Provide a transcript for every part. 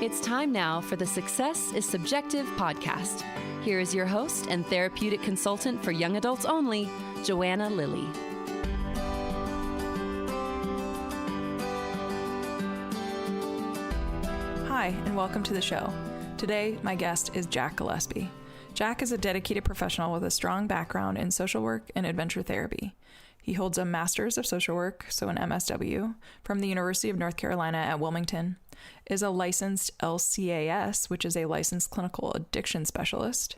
It's time now for the Success is Subjective podcast. Here is your host and therapeutic consultant for young adults only, Joanna Lilley. Hi, and welcome to the show. Today, my guest is Jack Gillespie. Jack is a dedicated professional with a strong background in social work and adventure therapy. He holds a Master's of Social Work, so an MSW, from the University of North Carolina at Wilmington, is a licensed LCAS, which is a licensed clinical addiction specialist,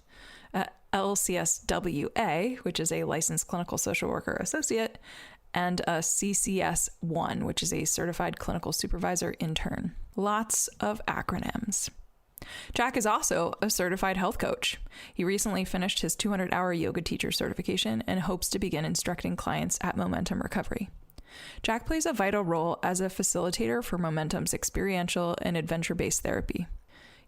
LCSWA, which is a licensed clinical social worker associate, and a CCS1, which is a certified clinical supervisor intern. Lots of acronyms. Jack is also a certified health coach. He recently finished his 200-hour yoga teacher certification and hopes to begin instructing clients at Momentum Recovery. Jack plays a vital role as a facilitator for Momentum's experiential and adventure-based therapy.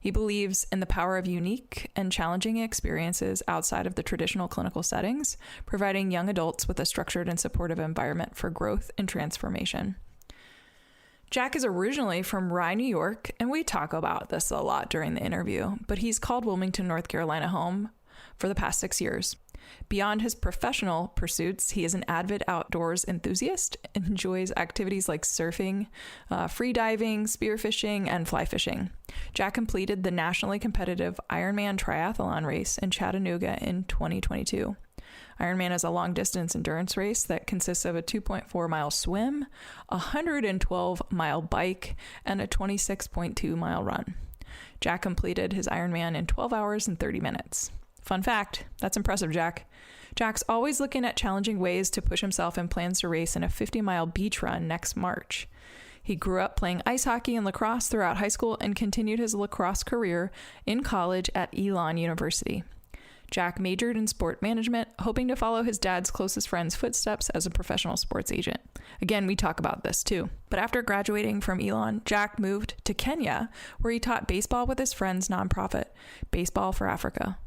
He believes in the power of unique and challenging experiences outside of the traditional clinical settings, providing young adults with a structured and supportive environment for growth and transformation. Jack is originally from Rye, New York, and we talk about this a lot during the interview, but he's called Wilmington, North Carolina home for the past 6 years. Beyond his professional pursuits, he is an avid outdoors enthusiast and enjoys activities like surfing, free diving, spearfishing, and fly fishing. Jack completed the nationally competitive Ironman triathlon race in Chattanooga in 2022. Ironman is a long-distance endurance race that consists of a 2.4-mile swim, a 112-mile bike, and a 26.2-mile run. Jack completed his Ironman in 12 hours and 30 minutes. Fun fact, that's impressive, Jack. Jack's always looking at challenging ways to push himself and plans to race in a 50-mile beach run next March. He grew up playing ice hockey and lacrosse throughout high school and continued his lacrosse career in college at Elon University. Jack majored in sport management, hoping to follow his dad's closest friend's footsteps as a professional sports agent. Again, we talk about this too. But after graduating from Elon, Jack moved to Kenya, where he taught baseball with his friend's nonprofit, Baseball for Africa.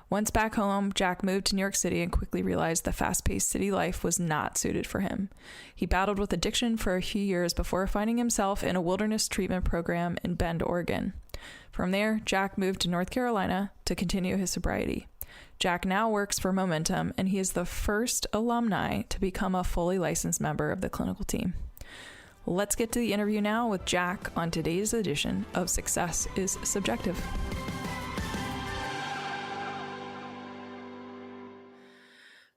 Once back home, Jack moved to New York City and quickly realized the fast-paced city life was not suited for him. He battled with addiction for a few years before finding himself in a wilderness treatment program in Bend, Oregon. From there, Jack moved to North Carolina to continue his sobriety. Jack now works for Momentum, and he is the first alumni to become a fully licensed member of the clinical team. Let's get to the interview now with Jack on today's edition of Success is Subjective.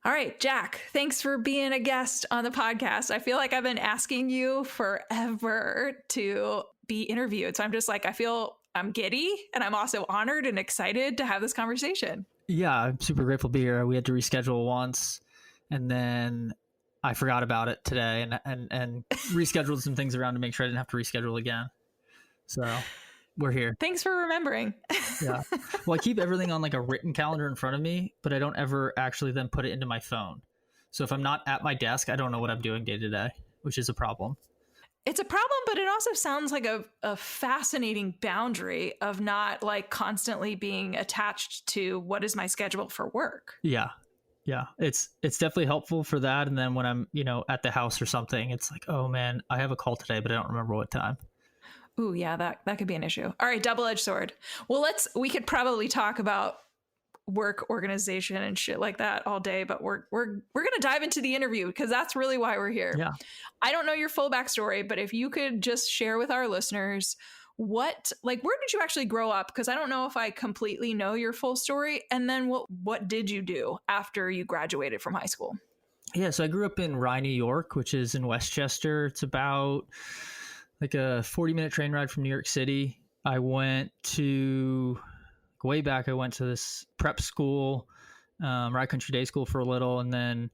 All right, Jack, thanks for being a guest on the podcast. I feel like I've been asking you forever to be interviewed. So I'm just like, I'm giddy, and I'm also honored and excited to have this conversation. Yeah, I'm super grateful to be here. We had to reschedule once, and then I forgot about it today and rescheduled some things around to make sure I didn't have to reschedule again. So we're here. Thanks for remembering. Yeah. Well, I keep everything on like a written calendar in front of me, but I don't ever actually then put it into my phone. So if I'm not at my desk, I don't know what I'm doing day to day, which is a problem. It's a problem, but it also sounds like a fascinating boundary of not like constantly being attached to what is my schedule for work. Yeah. Yeah. It's definitely helpful for that. And then when I'm, at the house or something, it's like, oh man, I have a call today, but I don't remember what time. Ooh, yeah, that could be an issue. All right, double-edged sword. Well, we could probably talk about work organization and shit like that all day, but we're going to dive into the interview because that's really why we're here. Yeah. I don't know your full backstory, but if you could just share with our listeners where did you actually grow up? Because I don't know if I completely know your full story. And then what did you do after you graduated from high school? Yeah, so I grew up in Rye, New York, which is in Westchester. It's about like a 40-minute train ride from New York City. I went to this prep school, Rye Country Day School for a little, and then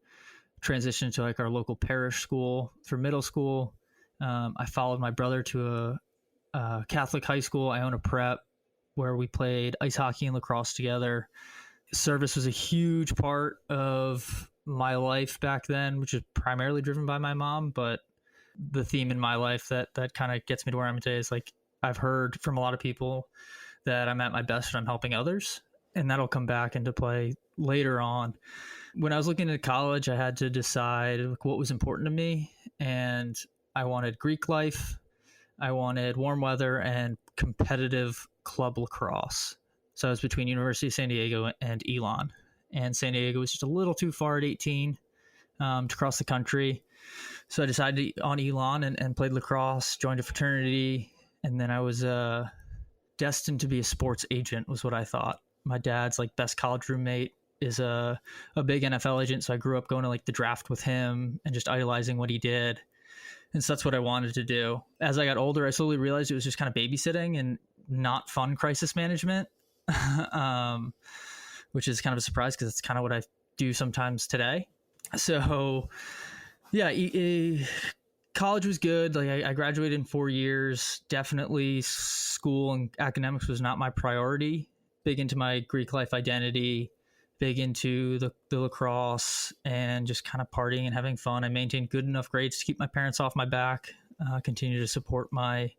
transitioned to like our local parish school for middle school. I followed my brother to a Catholic high school. I own a prep where we played ice hockey and lacrosse together. Service was a huge part of my life back then, which is primarily driven by my mom, but the theme in my life that kind of gets me to where I'm today is like, I've heard from a lot of people that I'm at my best when I'm helping others, and that'll come back into play later on. When I was looking at college, I had to decide what was important to me, and I wanted Greek life, I wanted warm weather, and competitive club lacrosse. So I was between University of San Diego and Elon. And San Diego was just a little too far at 18 to cross the country. So I decided on Elon and played lacrosse, joined a fraternity, and then I was destined to be a sports agent was what I thought. My dad's like best college roommate is a big NFL agent. So I grew up going to like the draft with him and just idolizing what he did. And so that's what I wanted to do. As I got older, I slowly realized it was just kind of babysitting and not fun crisis management, which is kind of a surprise because it's kind of what I do sometimes today. So yeah, college was good. Like I graduated in 4 years. Definitely school and academics was not my priority. Big into my Greek life identity, big into the lacrosse and just kind of partying and having fun. I maintained good enough grades to keep my parents off my back, continue to support my,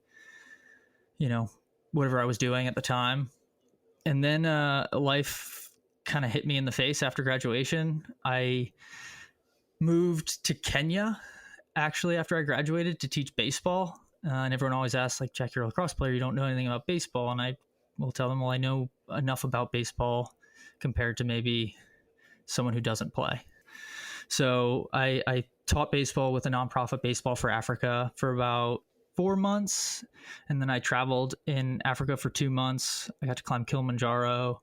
whatever I was doing at the time. And then life kind of hit me in the face after graduation. I moved to Kenya, actually, after I graduated to teach baseball. And everyone always asks, like, Jack, you're a lacrosse player. You don't know anything about baseball. And I will tell them, well, I know enough about baseball compared to maybe someone who doesn't play. So I taught baseball with a nonprofit, Baseball for Africa, for about 4 months. And then I traveled in Africa for 2 months. I got to climb Kilimanjaro,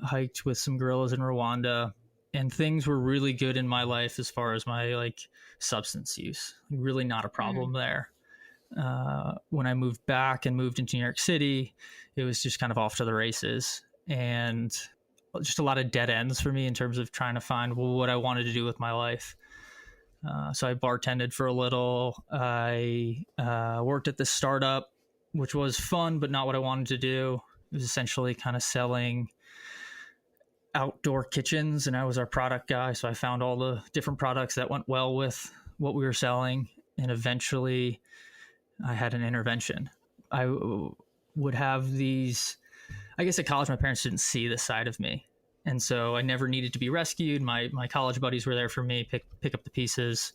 hiked with some gorillas in Rwanda, and things were really good in my life as far as my substance use. Really not a problem there. When I moved back and moved into New York City, it was just kind of off to the races and just a lot of dead ends for me in terms of trying to find what I wanted to do with my life. So I bartended for a little. I worked at this startup, which was fun, but not what I wanted to do. It was essentially kind of selling outdoor kitchens, and I was our product guy. So I found all the different products that went well with what we were selling. And eventually I had an intervention. I would have these, I guess at college, my parents didn't see this side of me. And so I never needed to be rescued. My college buddies were there for me, pick up the pieces.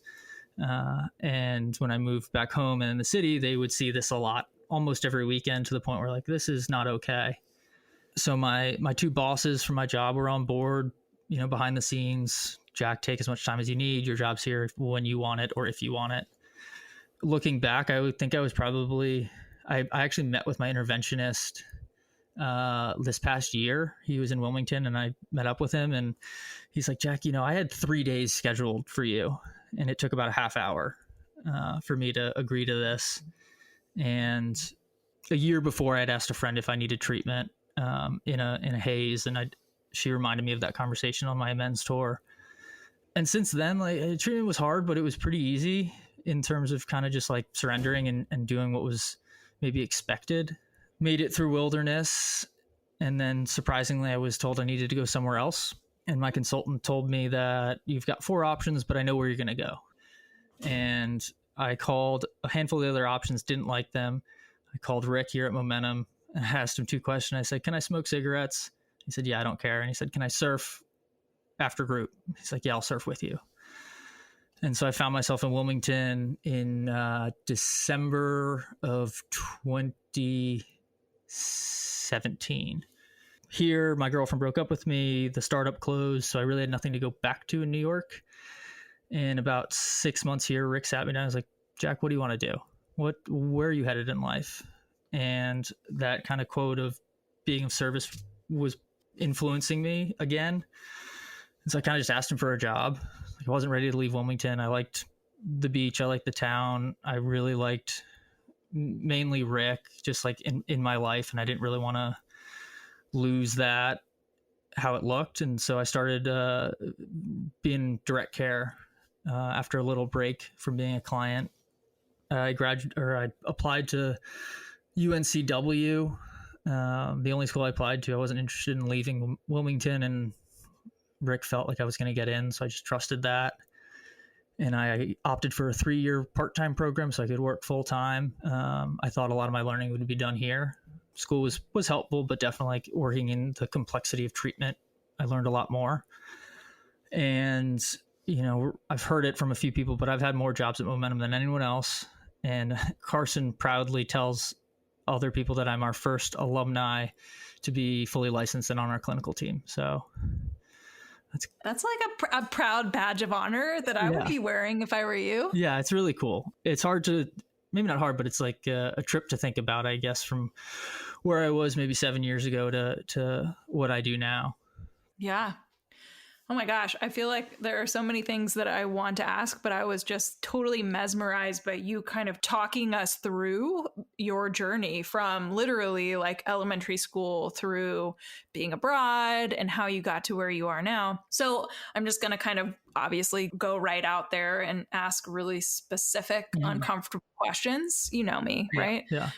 And when I moved back home and in the city, they would see this a lot, almost every weekend, to the point where this is not okay. So my two bosses from my job were on board, behind the scenes. Jack, take as much time as you need. Your job's here when you want it or if you want it. Looking back, I would think I was probably, I actually met with my interventionist this past year. He was in Wilmington and I met up with him and he's like, Jack, I had 3 days scheduled for you and it took about a half hour for me to agree to this. And a year before I'd asked a friend if I needed treatment in a haze, and she reminded me of that conversation on my amends tour. And since then, treatment was hard, but it was pretty easy in terms of kind of just surrendering and doing what was maybe expected. Made it through wilderness. And then surprisingly, I was told I needed to go somewhere else. And my consultant told me that you've got 4 options, but I know where you're going to go. And I called a handful of the other options, didn't like them. I called Rick here at Momentum and I asked him 2 questions. I said, can I smoke cigarettes? He said, yeah, I don't care. And he said, can I surf after group? He's like, yeah, I'll surf with you. And so I found myself in Wilmington in December of 2017. Here, my girlfriend broke up with me. The startup closed, so I really had nothing to go back to in New York. And about 6 months here, Rick sat me down. I was like, Jack, what do you want to do? Where are you headed in life? And that kind of quote of being of service was influencing me again. And so I kind of just asked him for a job. I wasn't ready to leave Wilmington. I liked the beach. I liked the town. I really liked mainly Rick, just in my life. And I didn't really want to lose that, how it looked. And so I started being direct care after a little break from being a client. I applied to UNCW, the only school I applied to. I wasn't interested in leaving Wilmington, and Rick felt like I was going to get in, so I just trusted that. And I opted for a 3-year part-time program so I could work full-time. I thought a lot of my learning would be done here. School was helpful, but definitely working in the complexity of treatment, I learned a lot more. And, I've heard it from a few people, but I've had more jobs at Momentum than anyone else. And Carson proudly tells other people that I'm our first alumni to be fully licensed and on our clinical team. So that's like a proud badge of honor that I would be wearing if I were you. Yeah, it's really cool. It's hard to, maybe not hard, but it's like a trip to think about, I guess, from where I was maybe 7 years ago to what I do now. Yeah. Oh my gosh. I feel like there are so many things that I want to ask, but I was just totally mesmerized by you kind of talking us through your journey from literally like elementary school through being abroad and how you got to where you are now. So I'm just going to kind of obviously go right out there and ask really specific, uncomfortable questions. You know me, right? Yeah.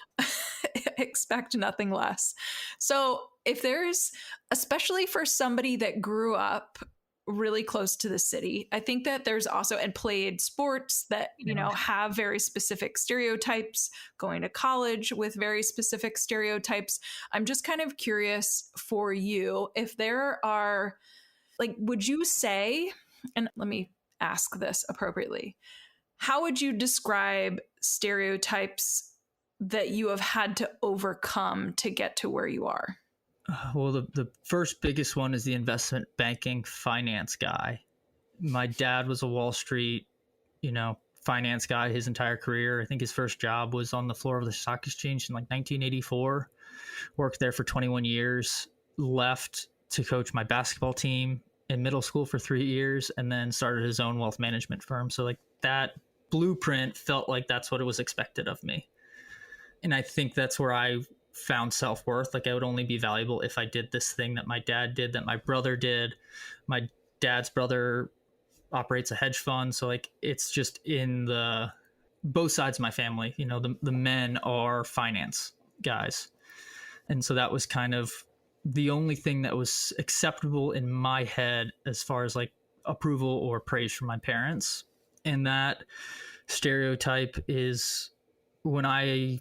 Expect nothing less. So if there's, especially for somebody that grew up really close to the city, I think that there's also, and played sports that, you know, have very specific stereotypes, going to college with very specific stereotypes. I'm just kind of curious for you if there are, like, would you say, and let me ask this appropriately, how would you describe stereotypes that you have had to overcome to get to where you are? Well, the first biggest one is the investment banking finance guy. My dad was a Wall Street, finance guy his entire career. I think his first job was on the floor of the stock exchange in like 1984. Worked there for 21 years, left to coach my basketball team in middle school for 3 years, and then started his own wealth management firm. So like that blueprint felt like that's what it was expected of me. And I think that's where I found self-worth. Like I would only be valuable if I did this thing that my dad did, that my brother did. My dad's brother operates a hedge fund. So like it's just in the both sides of my family, the men are finance guys. And so that was kind of the only thing that was acceptable in my head as far as like approval or praise from my parents. And that stereotype is when I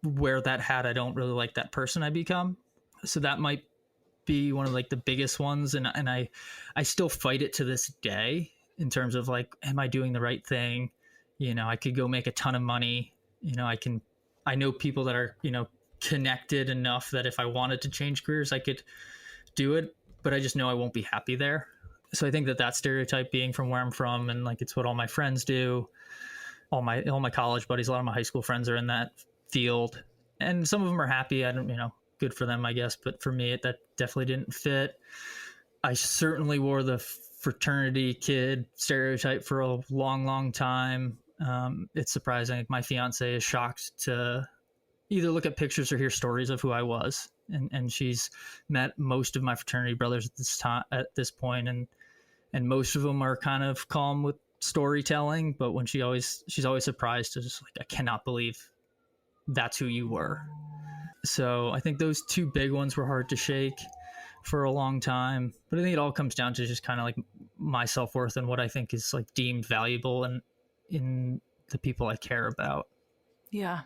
wear that hat, I don't really like that person I become. So that might be one of like the biggest ones. And I still fight it to this day in terms of like, am I doing the right thing? I could go make a ton of money. I know people that are, connected enough that if I wanted to change careers, I could do it, but I just know I won't be happy there. So I think that stereotype being from where I'm from, and like, it's what all my friends do, all my college buddies, a lot of my high school friends are in that field, and some of them are happy. I don't, good for them, I guess. But for me, that definitely didn't fit. I certainly wore the fraternity kid stereotype for a long, long time. It's surprising. My fiance is shocked to either look at pictures or hear stories of who I was. And she's met most of my fraternity brothers at this point. And most of them are kind of calm with storytelling, but when she's always surprised to just like, I cannot believe that's who you were. So I think those two big ones were hard to shake for a long time, but I think it all comes down to just kind of like my self-worth and what I think is like deemed valuable and in the people I care about. Yeah.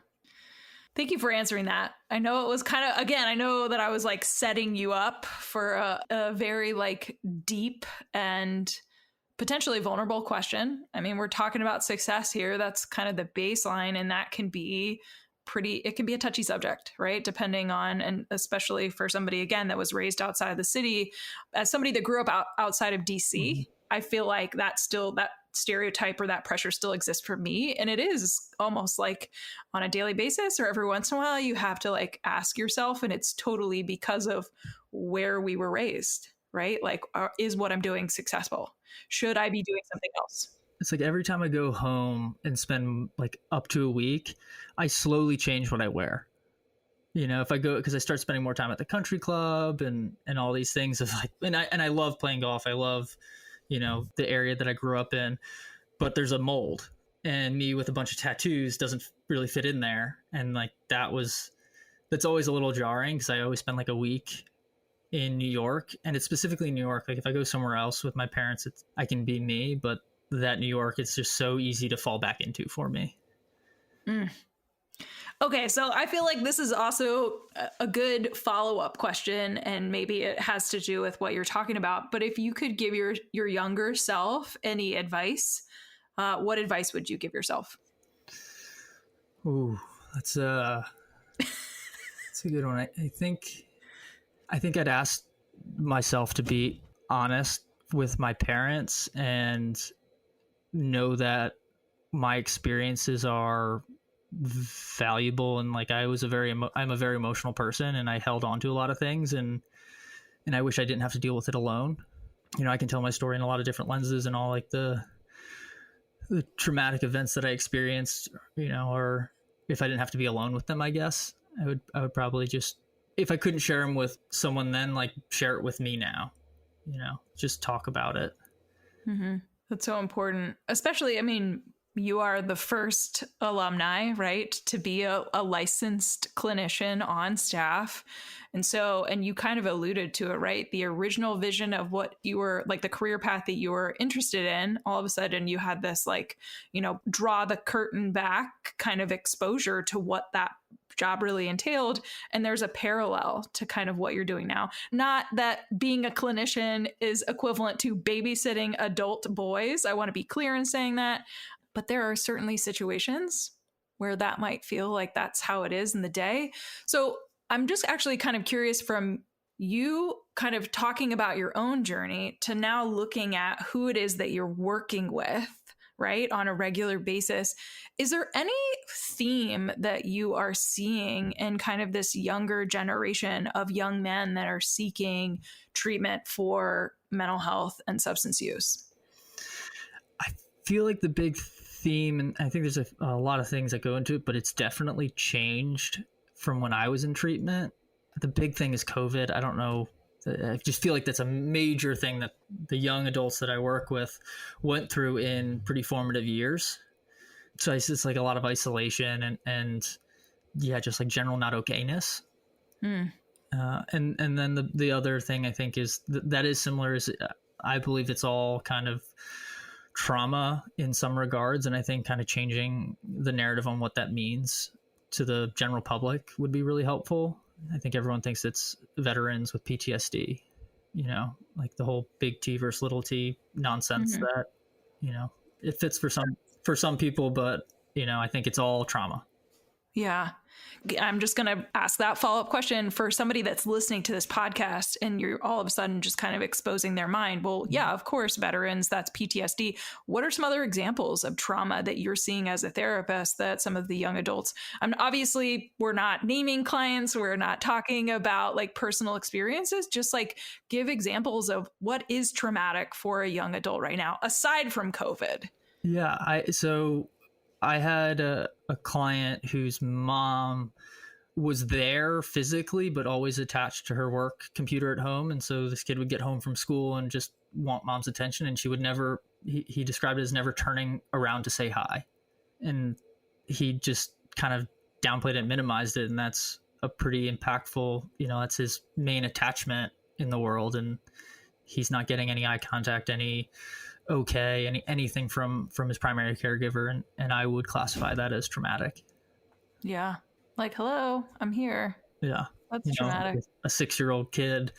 Thank you for answering that. I know it was kind of, again, I know that I was like setting you up for a very like deep and potentially vulnerable question. I mean, we're talking about success here. That's kind of the baseline, and that can be it can be a touchy subject, right? Depending on, and especially for somebody, again, that was raised outside of the city. As somebody that grew up outside of DC, I feel like that stereotype or that pressure still exists for me. And it is almost like on a daily basis or every once in a while, you have to like ask yourself, and it's totally because of where we were raised, right? Like, is what I'm doing successful? Should I be doing something else? It's like every time I go home and spend like up to a week, I slowly change what I wear. If I go, because I start spending more time at the country club and all these things of like, and I love playing golf. I love, the area that I grew up in, but there's a mold, and me with a bunch of tattoos doesn't really fit in there. And like, that's always a little jarring because I always spend like a week in New York, and it's specifically New York. Like if I go somewhere else with my parents, I can be me, but that New York, it's just so easy to fall back into for me. Okay, so I feel like this is also a good follow-up question, and maybe it has to do with what you're talking about. But if you could give your younger self any advice, what advice would you give yourself? Ooh, that's It's a good one. I think I'd ask myself to be honest with my parents and know that my experiences are valuable, and like I'm a very emotional person, and I held on to a lot of things, and I wish I didn't have to deal with it alone. I can tell my story in a lot of different lenses, and all like the traumatic events that I experienced, or if I didn't have to be alone with them, I guess I would probably just, if I couldn't share them with someone then, like share it with me now, just talk about it. Mm-hmm. That's so important, especially, I mean, you are the first alumni, right, to be a licensed clinician on staff. And you kind of alluded to it, right? The original vision of what you were, like the career path that you were interested in, all of a sudden you had this like, draw the curtain back kind of exposure to what that job really entailed. And there's a parallel to kind of what you're doing now. Not that being a clinician is equivalent to babysitting adult boys. I want to be clear in saying that. But there are certainly situations where that might feel like that's how it is in the day. So I'm just actually kind of curious, from you kind of talking about your own journey to now looking at who it is that you're working with, right, on a regular basis. Is there any theme that you are seeing in kind of this younger generation of young men that are seeking treatment for mental health and substance use? I feel like the big theme, and I think there's a lot of things that go into it, but it's definitely changed from when I was in treatment. The big thing is COVID. I don't know. I just feel like that's a major thing that the young adults that I work with went through in pretty formative years. So it's like a lot of isolation and yeah, just like general not okayness. And then the other thing I think is that is similar is I believe it's all kind of trauma in some regards, and I think kind of changing the narrative on what that means to the general public would be really helpful. I think everyone thinks it's veterans with PTSD, like the whole big T versus little t nonsense that, it fits for some people, but, I think it's all trauma. Yeah. I'm just going to ask that follow-up question for somebody that's listening to this podcast and you're all of a sudden just kind of exposing their mind. Well, yeah, of course, veterans, that's PTSD. What are some other examples of trauma that you're seeing as a therapist that some of the young adults, obviously we're not naming clients, we're not talking about like personal experiences, just like give examples of what is traumatic for a young adult right now, aside from COVID. Yeah. I had a client whose mom was there physically, but always attached to her work computer at home. And so this kid would get home from school and just want mom's attention. And she would never, he described it as never turning around to say hi. And he just kind of downplayed it and minimized it. And that's a pretty impactful, that's his main attachment in the world. And he's not getting any eye contact, anything from his primary caregiver, and I would classify that as traumatic. Yeah, like, hello, I'm here. Yeah, that's traumatic. A 6-year-old kid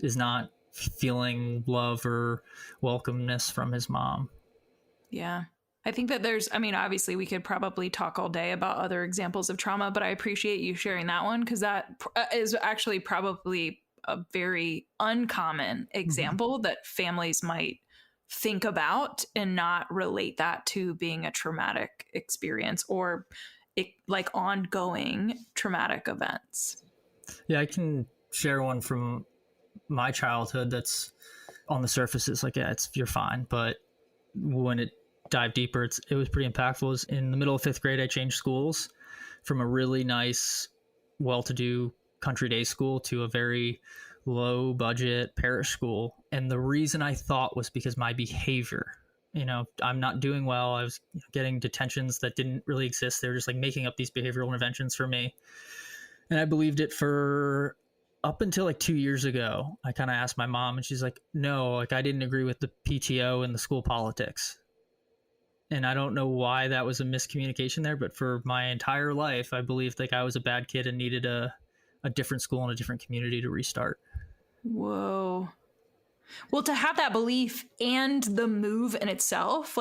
is not feeling love or welcomeness from his mom. Yeah, I think that obviously we could probably talk all day about other examples of trauma, but I appreciate you sharing that one because that is actually probably a very uncommon example that families might think about and not relate that to being a traumatic experience or like ongoing traumatic events. Yeah, I can share one from my childhood that's on the surface is like, yeah, you're fine. But when it dived deeper, it was pretty impactful. It was in the middle of 5th grade, I changed schools from a really nice, well-to-do country day school to a very low budget parish school. And the reason I thought was because my behavior, I'm not doing well. I was getting detentions that didn't really exist. They were just like making up these behavioral interventions for me. And I believed it for up until like 2 years ago. I kind of asked my mom and she's like, no, like I didn't agree with the PTO and the school politics. And I don't know why that was a miscommunication there, but for my entire life, I believed like I was a bad kid and needed a different school and a different community to restart. Whoa. Well, to have that belief and the move in itself,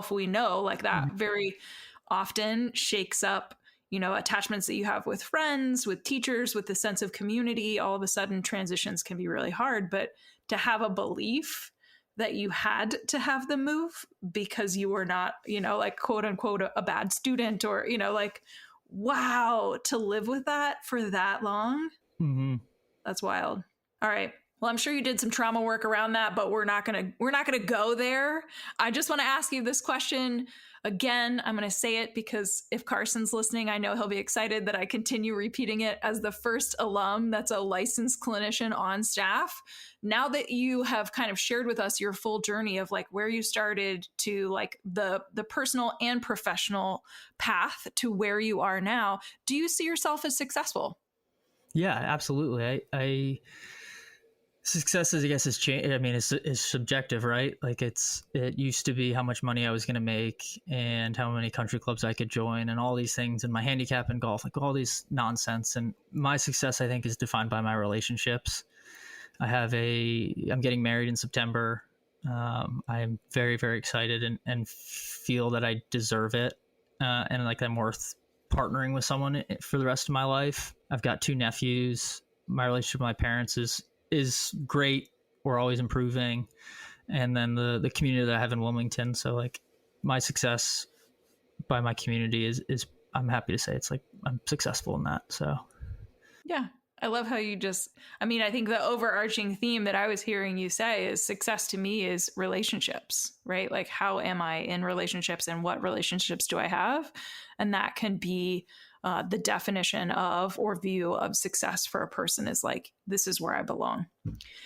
we know like that very often shakes up attachments that you have with friends, with teachers, with the sense of community, all of a sudden transitions can be really hard. But to have a belief that you had to have them move because you were not, like quote unquote, a bad student, or, like, wow, to live with that for that long. Mm-hmm. That's wild. All right. Well, I'm sure you did some trauma work around that, but we're not going to go there. I just want to ask you this question again. I'm going to say it because if Carson's listening, I know he'll be excited that I continue repeating it as the first alum that's a licensed clinician on staff. Now that you have kind of shared with us your full journey of like where you started to like the personal and professional path to where you are now, do you see yourself as successful? Yeah, absolutely. I success is, I guess, is change. I mean, is subjective, right? Like it used to be how much money I was going to make and how many country clubs I could join and all these things, and my handicap in golf, like all these nonsense. And my success, I think, is defined by my relationships. I'm getting married in September. I'm very, very excited and feel that I deserve it. And like I'm worth partnering with someone for the rest of my life. I've got 2 nephews. My relationship with my parents is great. We're always improving. And then the community that I have in Wilmington. So like my success by my community is I'm happy to say it's like I'm successful in that. So yeah. I love how you I think the overarching theme that I was hearing you say is success to me is relationships, right? Like, how am I in relationships and what relationships do I have? And that can be the definition of or view of success for a person is like, this is where I belong.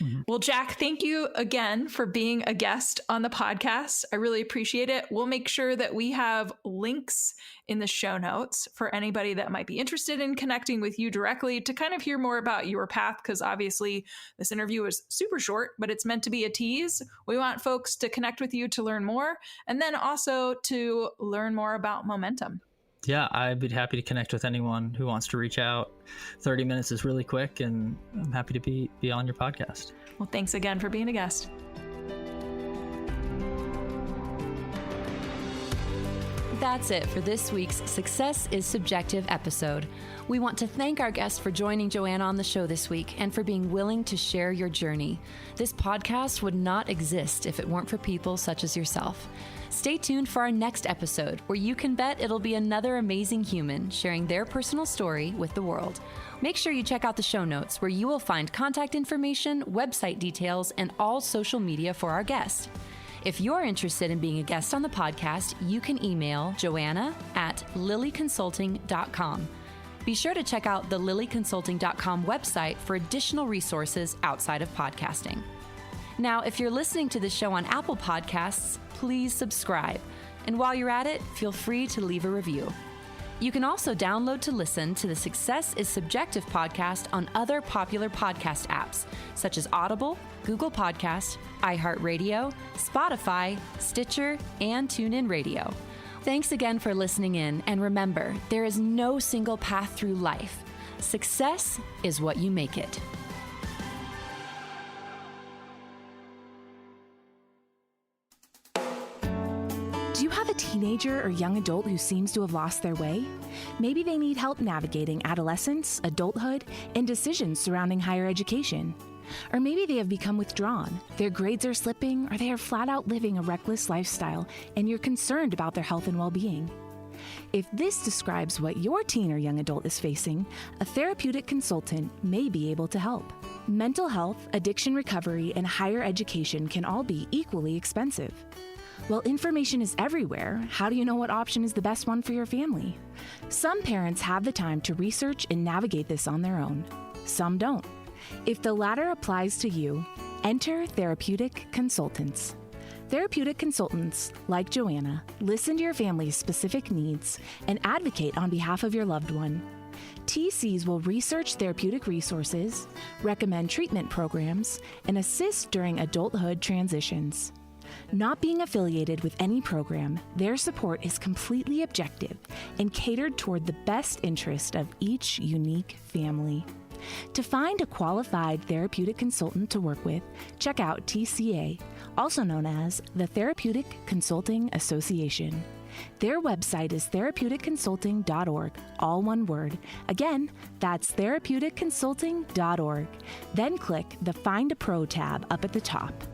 Mm-hmm. Well, Jack, thank you again for being a guest on the podcast. I really appreciate it. We'll make sure that we have links in the show notes for anybody that might be interested in connecting with you directly to kind of hear more about your path, because obviously this interview is super short, but it's meant to be a tease. We want folks to connect with you to learn more, and then also to learn more about Momentum. Yeah, I'd be happy to connect with anyone who wants to reach out. 30 minutes is really quick, and I'm happy to be on your podcast. Well, thanks again for being a guest. That's it for this week's Success is Subjective episode. We want to thank our guest for joining Joanna on the show this week and for being willing to share your journey. This podcast would not exist if it weren't for people such as yourself. Stay tuned for our next episode, where you can bet it'll be another amazing human sharing their personal story with the world. Make sure you check out the show notes, where you will find contact information, website details, and all social media for our guest. If you're interested in being a guest on the podcast, you can email joanna@lilleyconsulting.com. Be sure to check out the lilleyconsulting.com website for additional resources outside of podcasting. Now, if you're listening to the show on Apple Podcasts, please subscribe. And while you're at it, feel free to leave a review. You can also download to listen to the Success is Subjective podcast on other popular podcast apps, such as Audible, Google Podcast, iHeartRadio, Spotify, Stitcher, and TuneIn Radio. Thanks again for listening in, and remember, there is no single path through life. Success is what you make it. Do you have a teenager or young adult who seems to have lost their way? Maybe they need help navigating adolescence, adulthood, and decisions surrounding higher education. Or maybe they have become withdrawn, their grades are slipping, or they are flat out living a reckless lifestyle, and you're concerned about their health and well-being. If this describes what your teen or young adult is facing, a therapeutic consultant may be able to help. Mental health, addiction recovery, and higher education can all be equally expensive. While information is everywhere, how do you know what option is the best one for your family? Some parents have the time to research and navigate this on their own. Some don't. If the latter applies to you, enter therapeutic consultants. Therapeutic consultants, like Joanna, listen to your family's specific needs and advocate on behalf of your loved one. TCs will research therapeutic resources, recommend treatment programs, and assist during adulthood transitions. Not being affiliated with any program, their support is completely objective and catered toward the best interest of each unique family. To find a qualified therapeutic consultant to work with, check out TCA, also known as the Therapeutic Consulting Association. Their website is therapeuticconsulting.org, all one word. Again, that's therapeuticconsulting.org. Then click the Find a Pro tab up at the top.